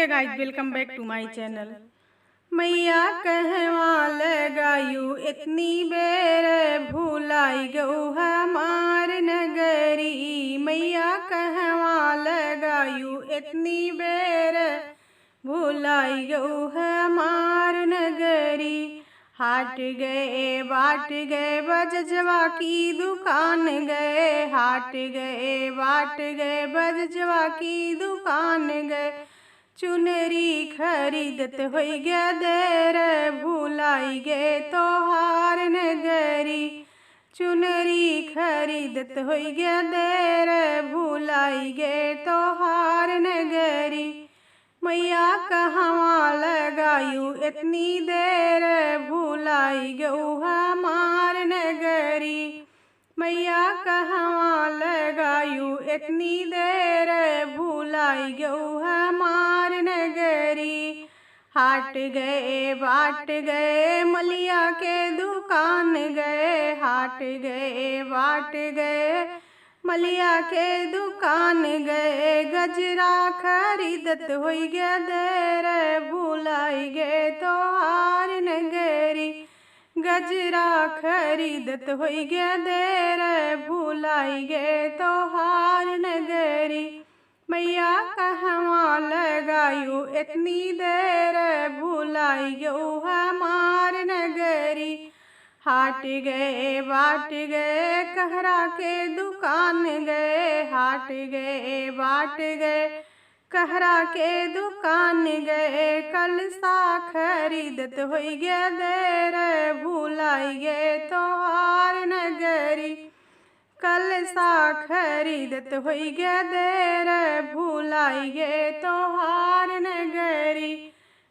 Hey guys, welcome back to my channel. मैया कहवा लगायू इतनी बेर भूलाई गऊ हमार नगरी। मैया कहवा लगायू इतनी बेर भूलाई गऊ हमार नगरी। हाट गए बाट गए बजजवा की दुकान गए, हाट गए बाट गए बजजवा की दुकान गए। चुनरी खरीदत होई गया देर भूलाई गे तोहार नगरी। चुनरी खरीदत होई गया देर भूलाई गे तोहार नगरी। मैया कहवा लगायू इतनी देर भूलाई गऊ हमार नगरी। मैया कहवा लगायू इतनी देर भूलाई गऊ हमार नगरी। हाट गए बाट गए मलिया के दुकान गए, हाट गए बाट गए मलिया के दुकान गए। गजरा खरीदत होई गया देर भूलाई गे तोहार नगरी। गजरा खरीदत होई गया देर भूलाई गे तोहार नगरी। मैया कहवा लगायू इतनी देर भूलाई गऊ हमार नगरी। हाट गए बाट गए कहरा के दुकान गए, हाट गए बाट गए कहरा के दुकान गए। कलसा खरीदत होई गया देर भूलाई गे तोहार नगरी। कलसा खरीदत होई गया देर भूलाई गे तोहार नगरी।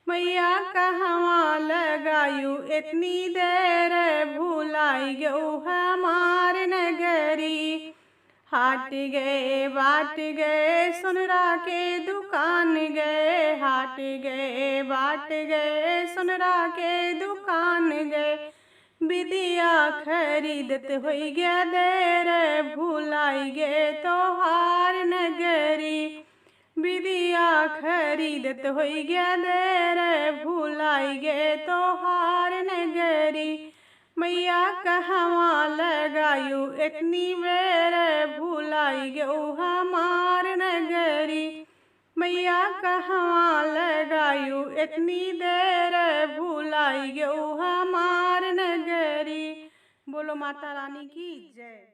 मैया कहवा लगायू इतनी देर भूलाई गऊ हमार नगरी। हाट गए बाट गए सुनरा के दुकान गए, हाट गए बाट गए सुनरा के दुकान गए। विदिया खरीदत होई गया देर भूलाई गे तोहार नगरी। विदिया खरीदत होई गया देर भूलाई गे तोहार नगरी। मैया कहवा लगायू इतनी बेर भूलाई गऊ हमार नगरी। मैया कहवा लगायू इतनी देर भूलाई गऊ हमार नगरी। बोलो माता रानी की जय।